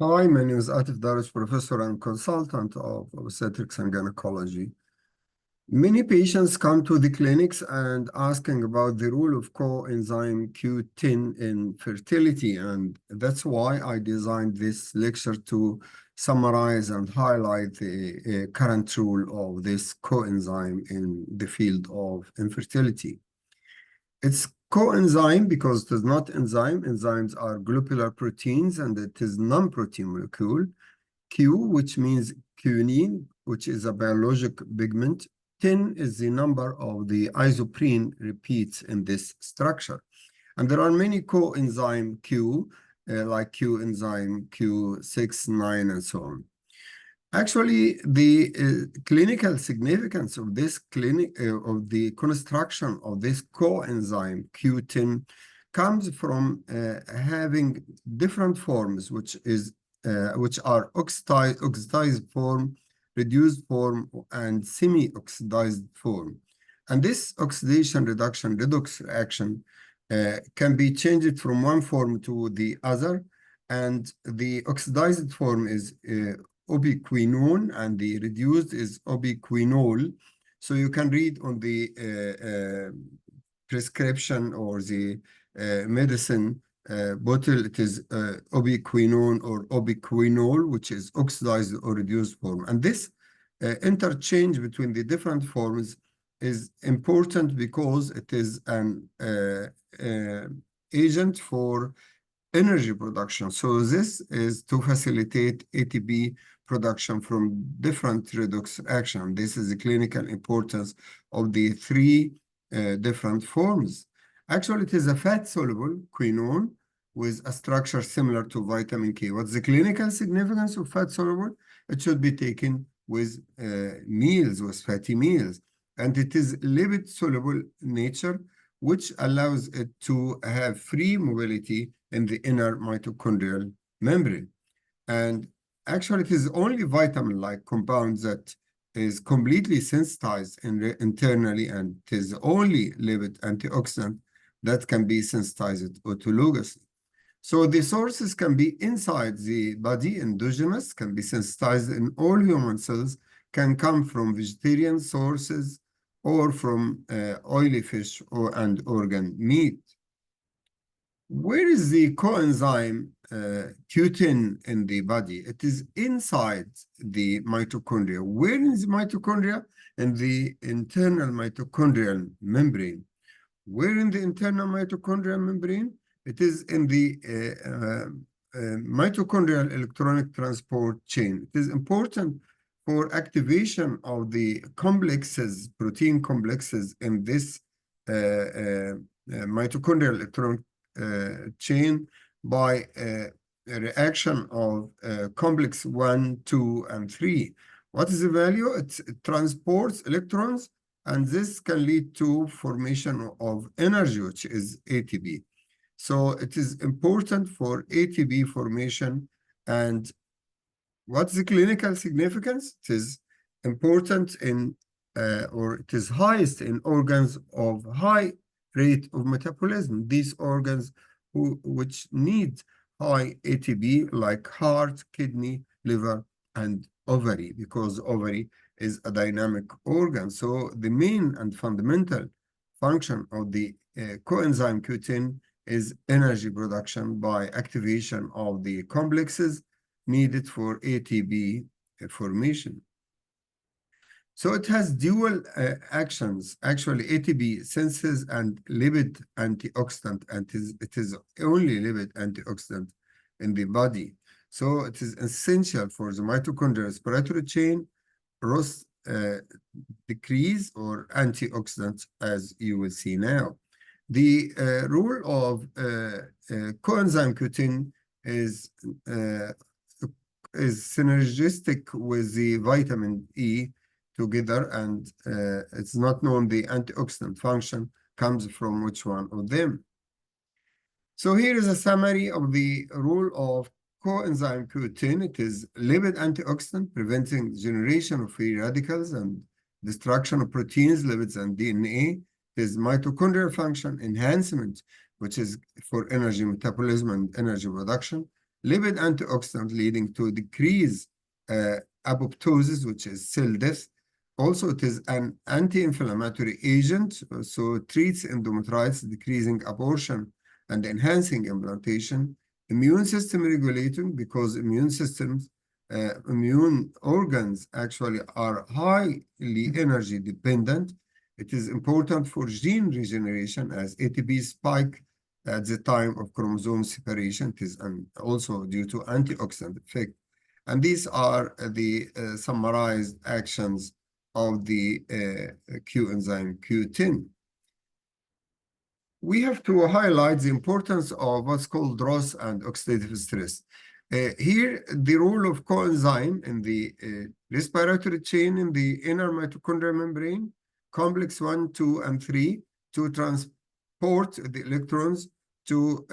Hi, my name is Atif Darus, professor and consultant of obstetrics and gynecology. Many patients come to the clinics and asking about the role of coenzyme Q10 in fertility, and that's why I designed this lecture to summarize and highlight the current role of this coenzyme in the field of infertility. It's coenzyme because it is not enzyme. Enzymes are globular proteins, and it is non-protein molecule. Q, which means quinine, which is a biologic pigment. 10 is the number of the isoprene repeats in this structure. And there are many coenzyme Q, like coenzyme Q6, 9, and so on. Actually, the clinical significance of this of the construction of this coenzyme Q10 comes from having different forms, which are oxidized form, reduced form, and semi-oxidized form. And this oxidation reduction redox reaction can be changed from one form to the other. And the oxidized form is ubiquinone, and the reduced is ubiquinol. So you can read on the prescription or the medicine bottle, it is ubiquinone or ubiquinol, which is oxidized or reduced form. And this interchange between the different forms is important because it is an agent for energy production. So this is to facilitate ATP production from different redox action. This is the clinical importance of the three different forms. Actually, it is a fat-soluble quinone with a structure similar to vitamin K. What's the clinical significance of fat-soluble? It should be taken with meals, with fatty meals. And it is lipid-soluble nature, which allows it to have free mobility in the inner mitochondrial membrane. And actually, it is only vitamin-like compounds that is completely sensitized internally, and it is only lipid antioxidant that can be sensitized autologously. So the sources can be inside the body, endogenous, can be sensitized in all human cells, can come from vegetarian sources or from oily fish and organ meat. Where is the coenzyme Q10 in the body? It is inside the mitochondria. Where is the mitochondria? In the internal mitochondrial membrane. Where in the internal mitochondrial membrane? It is in the mitochondrial electronic transport chain. It is important for activation of the complexes, protein complexes in this mitochondrial electronic chain by a reaction of complex 1, 2, and 3. What is the value? It transports electrons, and this can lead to formation of energy, which is ATP. So it is important for ATP formation. And what's the clinical significance? It is important in, or it is highest in organs of high rate of metabolism. These organs which need high ATP, like heart, kidney, liver, and ovary, because ovary is a dynamic organ. So the main and fundamental function of the coenzyme Q10 is energy production by activation of the complexes needed for ATP formation. So it has dual actions. Actually, ATP senses and lipid antioxidant, and it is only lipid antioxidant in the body. So it is essential for the mitochondrial respiratory chain, ROS decrease or antioxidants, as you will see now. The role of coenzyme Q10 is synergistic with the vitamin E together, and it's not known the antioxidant function comes from which one of them. So here is a summary of the role of coenzyme Q10. It is lipid antioxidant, preventing generation of free radicals and destruction of proteins, lipids, and DNA. It is mitochondrial function enhancement, which is for energy metabolism and energy production. lipid antioxidant leading to decrease apoptosis, which is cell death. Also, it is an anti-inflammatory agent, so it treats endometritis, decreasing abortion and enhancing implantation. Immune system regulating, because immune organs actually are highly energy dependent. It is important for gene regeneration, as ATP spike at the time of chromosome separation. It is also due to antioxidant effect. And these are the summarized actions of the Q enzyme Q10. We have to highlight the importance of what's called ROS and oxidative stress. Here, the role of coenzyme in the respiratory chain in the inner mitochondrial membrane, complex 1, 2, and 3, to transport the electrons to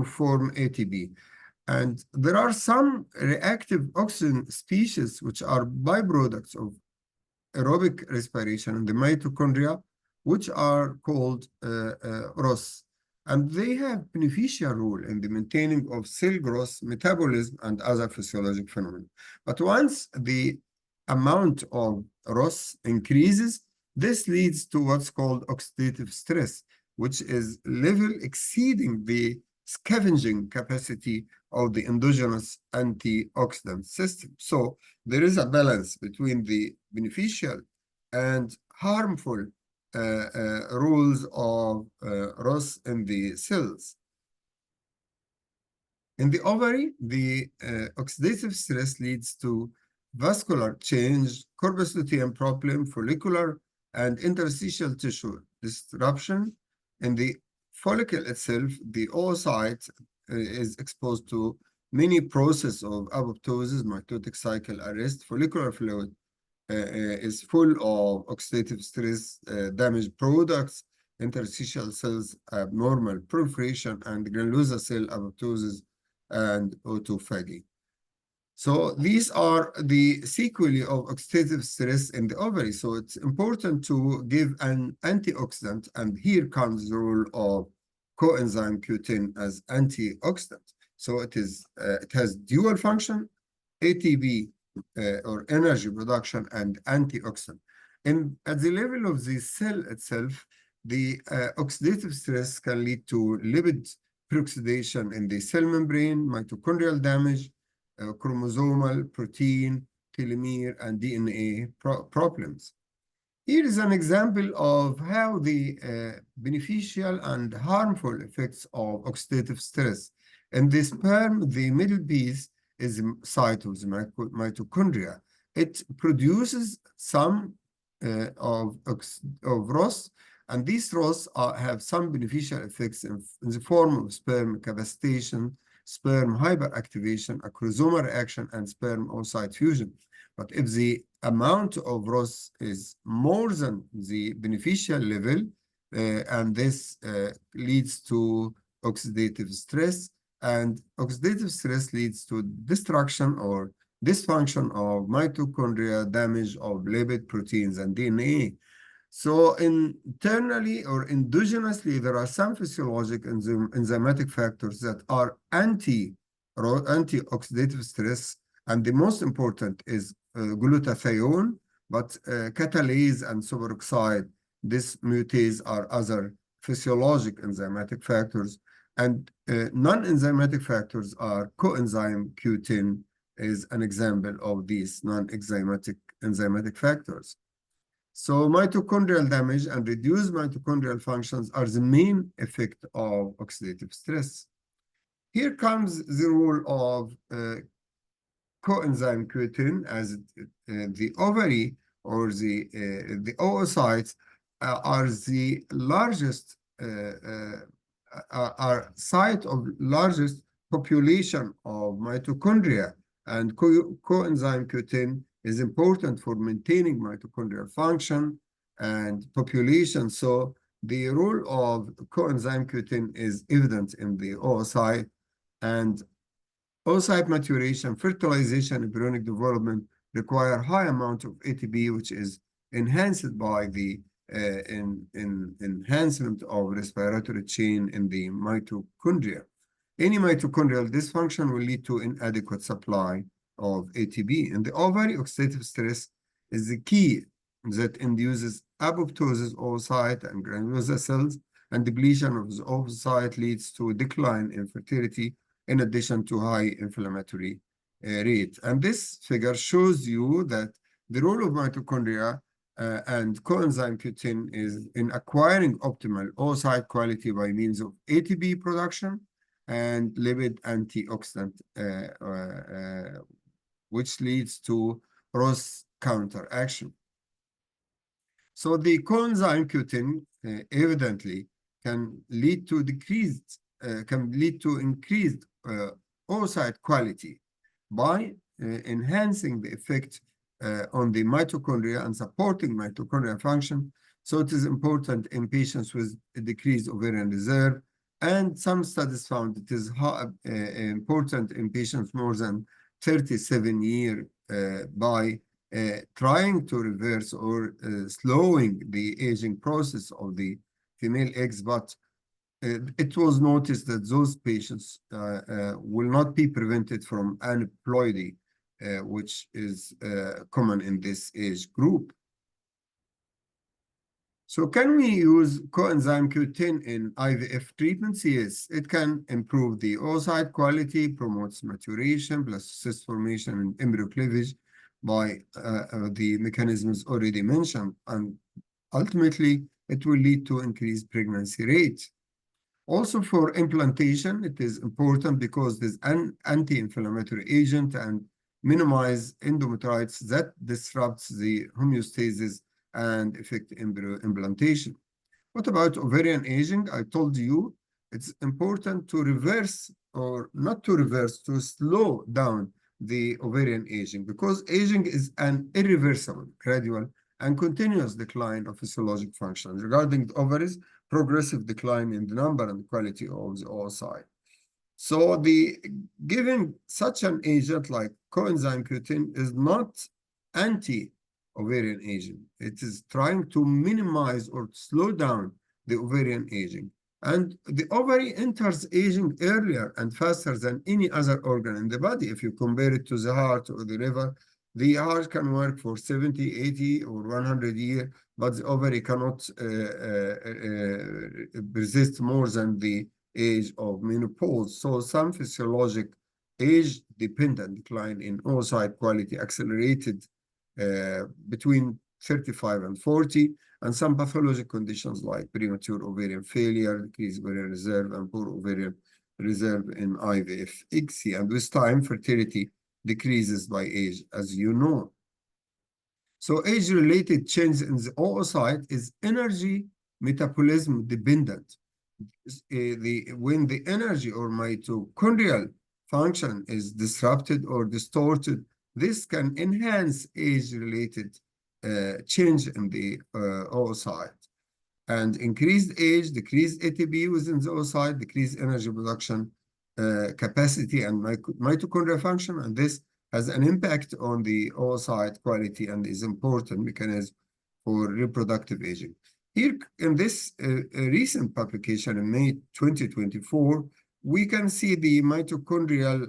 form ATP. And there are some reactive oxygen species which are byproducts of aerobic respiration in the mitochondria, which are called ROS. And they have beneficial role in the maintaining of cell growth, metabolism, and other physiologic phenomena. But once the amount of ROS increases, this leads to what's called oxidative stress, which is level exceeding the scavenging capacity of the endogenous antioxidant system. So there is a balance between the beneficial and harmful rules of ROS in the cells. In the ovary, the oxidative stress leads to vascular change, corpus luteum problem, follicular and interstitial tissue disruption. In the follicle itself, the oocyte is exposed to many processes of apoptosis, mitotic cycle arrest. Follicular fluid is full of oxidative stress damaged products, interstitial cells abnormal proliferation, and granulosa cell apoptosis and autophagy. So these are the sequelae of oxidative stress in the ovary. So it's important to give an antioxidant, and here comes the role of coenzyme Q10 as antioxidant. So it has dual function, ATP or energy production, and antioxidant. And at the level of the cell itself, the oxidative stress can lead to lipid peroxidation in the cell membrane, mitochondrial damage, chromosomal, protein, telomere, and DNA problems. Here is an example of how the beneficial and harmful effects of oxidative stress. In the sperm, the middle piece is the site of the mitochondria. It produces some of ROS, and these ROS have some beneficial effects in the form of sperm capacitation, sperm hyperactivation, acrosomal reaction, and sperm oocyte fusion. But if the amount of ROS is more than the beneficial level, and this leads to oxidative stress, and oxidative stress leads to destruction or dysfunction of mitochondria, damage of lipid, proteins, and DNA. So internally or endogenously, there are some physiologic enzymatic factors that are anti-oxidative stress, and the most important is glutathione, but catalase and superoxide dismutase are other physiologic enzymatic factors, and non-enzymatic factors are coenzyme Q10 is an example of these non-enzymatic factors. So mitochondrial damage and reduced mitochondrial functions are the main effect of oxidative stress. Here comes the role of coenzyme Q10, as the ovary or the oocytes are the largest, are site of largest population of mitochondria, and coenzyme Q10 is important for maintaining mitochondrial function and population. So the role of coenzyme Q10 is evident in the oocyte, and oocyte maturation, fertilization, and embryonic development require high amount of ATP, which is enhanced by the enhancement of respiratory chain in the mitochondria. Any mitochondrial dysfunction will lead to inadequate supply of ATP. In the ovary, oxidative stress is the key that induces apoptosis of oocyte and granulosa cells, and depletion of the oocyte leads to a decline in fertility in addition to high inflammatory rate. And this figure shows you that the role of mitochondria and coenzyme Q10 is in acquiring optimal oocyte quality by means of ATP production and lipid antioxidant, which leads to ROS counteraction. So the coenzyme Q10 evidently can lead to increased oocyte quality by enhancing the effect on the mitochondria and supporting mitochondrial function. So it is important in patients with a decreased ovarian reserve, and some studies found it is important in patients more than 37 years by trying to reverse or slowing the aging process of the female eggs, but it was noticed that those patients will not be prevented from aneuploidy, which is common in this age group. So can we use coenzyme Q10 in IVF treatments? Yes, it can improve the oocyte quality, promotes maturation, blastocyst formation, and embryo cleavage by the mechanisms already mentioned. And ultimately, it will lead to increased pregnancy rate. Also for implantation, it is important because there's an anti-inflammatory agent and minimize endometritis that disrupts the homeostasis and affect embryo implantation. What about ovarian aging? I told you it's important to reverse, or not to reverse, to slow down the ovarian aging, because aging is an irreversible, gradual, and continuous decline of physiologic functions. Regarding the ovaries, progressive decline in the number and quality of the oocyte. So giving such an agent like coenzyme Q10 is not anti-ovarian aging. It is trying to minimize or slow down the ovarian aging. And the ovary enters aging earlier and faster than any other organ in the body. If you compare it to the heart or the liver, the heart can work for 70, 80, or 100 years, but the ovary cannot resist more than the age of menopause. So some physiologic age-dependent decline in oocyte quality accelerated between 35 and 40, and some pathologic conditions like premature ovarian failure, decreased ovarian reserve, and poor ovarian reserve in IVF ICSI. And with time, fertility decreases by age, as you know. So age-related change in the oocyte is energy metabolism dependent. When the energy or mitochondrial function is disrupted or distorted, this can enhance age-related change in the oocyte. And increased age, decreased ATP within the oocyte, decreased energy production capacity and mitochondrial function, and this has an impact on the oocyte quality and is important mechanism for reproductive aging. Here in this recent publication in May 2024, we can see the mitochondrial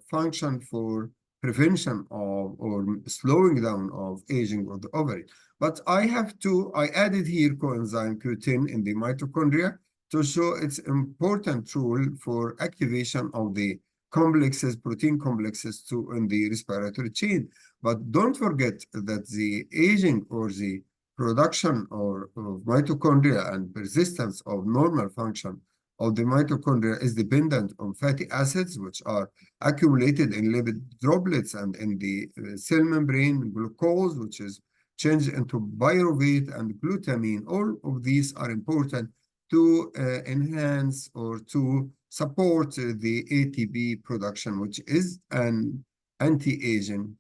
function for prevention of or slowing down of aging of the ovary. But I added here coenzyme Q10 in the mitochondria to show its important role for activation of the complexes, protein complexes in the respiratory chain. But don't forget that the aging or the production of mitochondria and persistence of normal function of the mitochondria is dependent on fatty acids, which are accumulated in lipid droplets and in the cell membrane, glucose, which is changed into pyruvate and glutamine. All of these are important to enhance or to support the ATP production, which is an anti-aging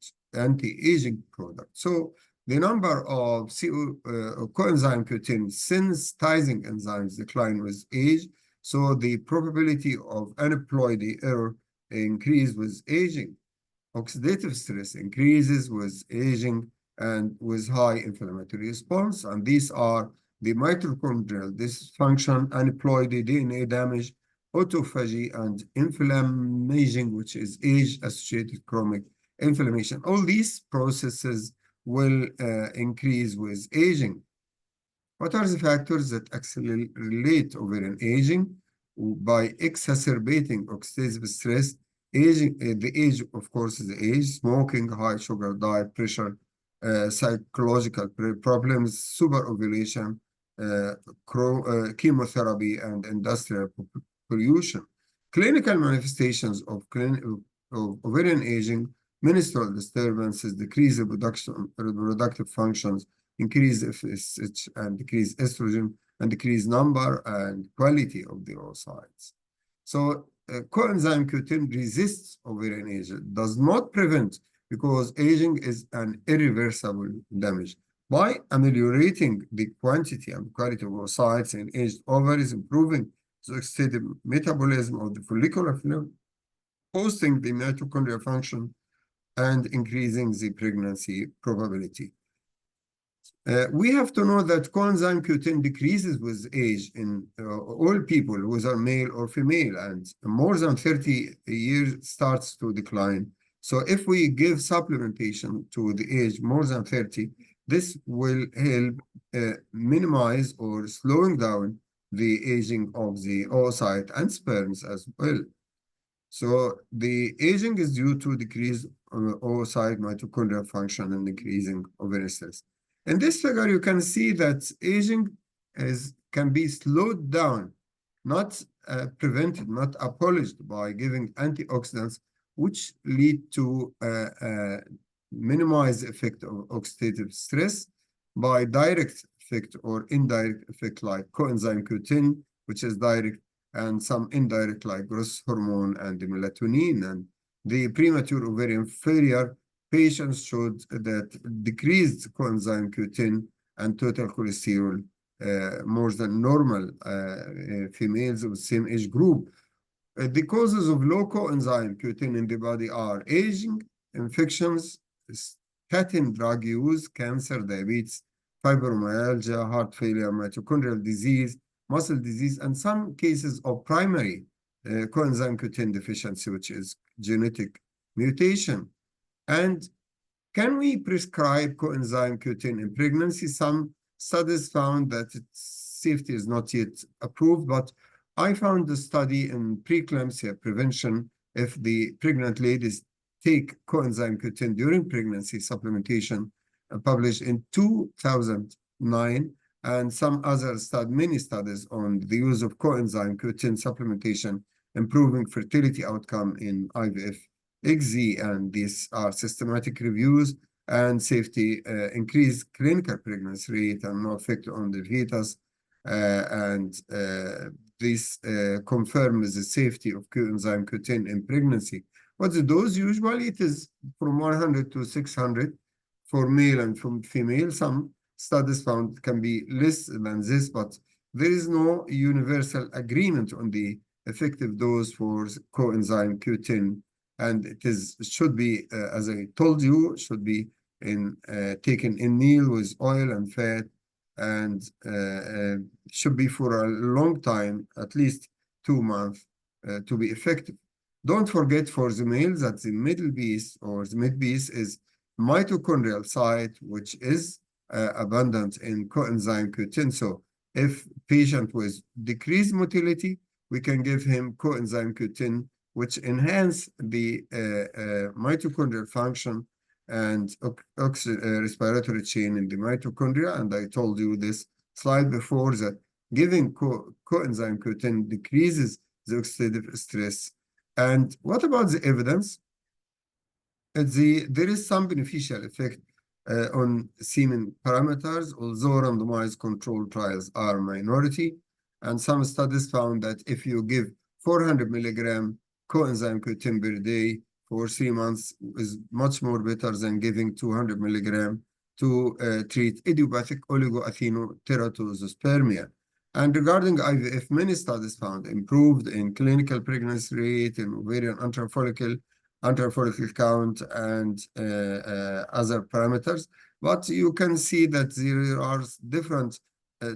product. So the number of coenzyme Q10 sensitizing enzymes decline with age. So the probability of aneuploidy error increase with aging. Oxidative stress increases with aging and with high inflammatory response. And these are the mitochondrial dysfunction, aneuploidy, DNA damage, autophagy, and inflammation, which is age-associated chronic inflammation. All these processes will increase with aging. What are the factors that accelerate ovarian aging? By exacerbating oxidative stress, aging, the age, of course, is the age, smoking, high sugar diet, pressure, psychological problems, superovulation, chemotherapy, and industrial pollution. Clinical manifestations of ovarian aging, menstrual disturbances, decreased reproductive functions, increase FSH and decrease estrogen, and decrease number and quality of the oocytes. So coenzyme Q10 resists ovarian aging, does not prevent, because aging is an irreversible damage. By ameliorating the quantity and quality of oocytes in aged ovaries, improving the oxidative metabolism of the follicular fluid, boosting the mitochondrial function, and increasing the pregnancy probability. We have to know that coenzyme Q10 decreases with age in all people, whether male or female, and more than 30 years starts to decline. So if we give supplementation to the age more than 30, this will help minimize or slowing down the aging of the oocyte and sperms as well. So the aging is due to decreased oocyte mitochondrial function and decreasing ovarian cells. In this figure, you can see that aging can be slowed down, not prevented, not abolished by giving antioxidants, which lead to minimize the effect of oxidative stress by direct effect or indirect effect like coenzyme Q10, which is direct, and some indirect like growth hormone and the melatonin. And the premature ovarian failure patients showed that decreased coenzyme Q10 and total cholesterol more than normal females of the same age group. The causes of low coenzyme Q10 in the body are aging, infections, statin drug use, cancer, diabetes, fibromyalgia, heart failure, mitochondrial disease, muscle disease, and some cases of primary coenzyme Q10 deficiency, which is genetic mutation. And can we prescribe coenzyme Q10 in pregnancy? Some studies found that its safety is not yet approved, but I found the study in preeclampsia prevention. If the pregnant ladies take coenzyme Q10 during pregnancy supplementation, published in 2009, and some other many studies on the use of coenzyme Q10 supplementation, improving fertility outcome in IVF, XZ, and these are systematic reviews and safety, increased clinical pregnancy rate and no effect on the fetus, and this confirms the safety of coenzyme Q10 in pregnancy. What's the dose? Usually it is from 100 to 600 for male and from female. Some studies found it can be less than this, but there is no universal agreement on the effective dose for coenzyme Q10. And it should be, as I told you, should be taken in meal with oil and fat, and should be for a long time, at least 2 months, to be effective. Don't forget for the males that the middle piece or the mid piece is mitochondrial site, which is abundant in coenzyme Q10. So if patient with decreased motility, we can give him coenzyme Q10, which enhance the mitochondrial function and respiratory chain in the mitochondria. And I told you this slide before that giving coenzyme Q10 decreases the oxidative stress. And what about the evidence? There is some beneficial effect on semen parameters, although randomized controlled trials are minority. And some studies found that if you give 400 milligram coenzyme Q10 per day for 3 months is much more better than giving 200 milligram to treat idiopathic oligoathenoteratospermia. And regarding IVF, many studies found improved in clinical pregnancy rate, in ovarian intrafollicle count, and other parameters. But you can see that there are different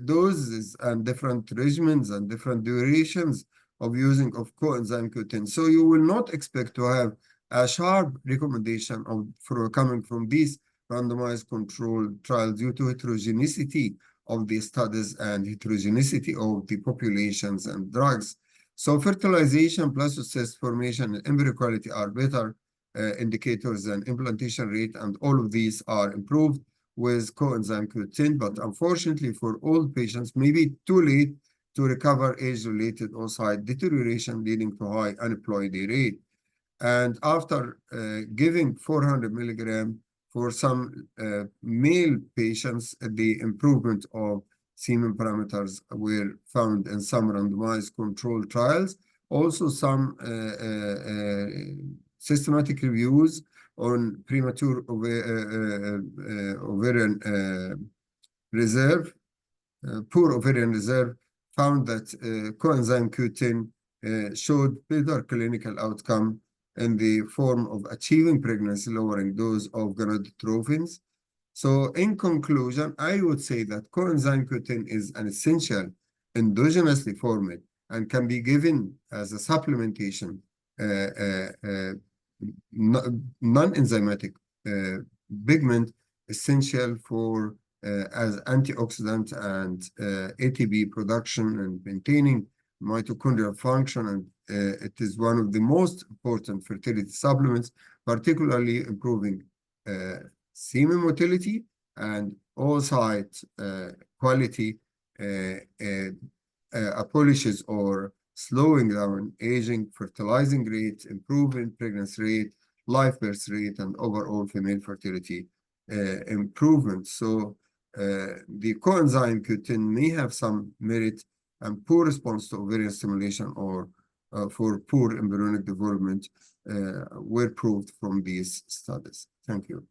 doses and different regimens and different durations of using of coenzyme Q10. So you will not expect to have a sharp recommendation coming from these randomized controlled trials due to heterogeneity of the studies and heterogeneity of the populations and drugs. So fertilization, blastocyst formation, and embryo quality are better indicators than implantation rate, and all of these are improved with coenzyme Q10. But unfortunately, for old patients, maybe too late to recover age-related oocyte deterioration leading to high aneuploidy rate. And after giving 400 milligram for some male patients, the improvement of semen parameters were found in some randomized controlled trials. Also, some systematic reviews on premature ovarian reserve, poor ovarian reserve, found that coenzyme Q10 showed better clinical outcome in the form of achieving pregnancy, lowering dose of gonadotrophins. So in conclusion, I would say that coenzyme Q10 is an essential endogenously formed and can be given as a supplementation, non-enzymatic pigment essential for as antioxidant and ATP production and maintaining mitochondrial function, and it is one of the most important fertility supplements, particularly improving semen motility and oocyte quality, abolishes or slowing down aging, fertilizing rate, improving pregnancy rate, live birth rate, and overall female fertility improvement. So the coenzyme Q10 may have some merit, and poor response to ovarian stimulation or for poor embryonic development were proved from these studies. Thank you.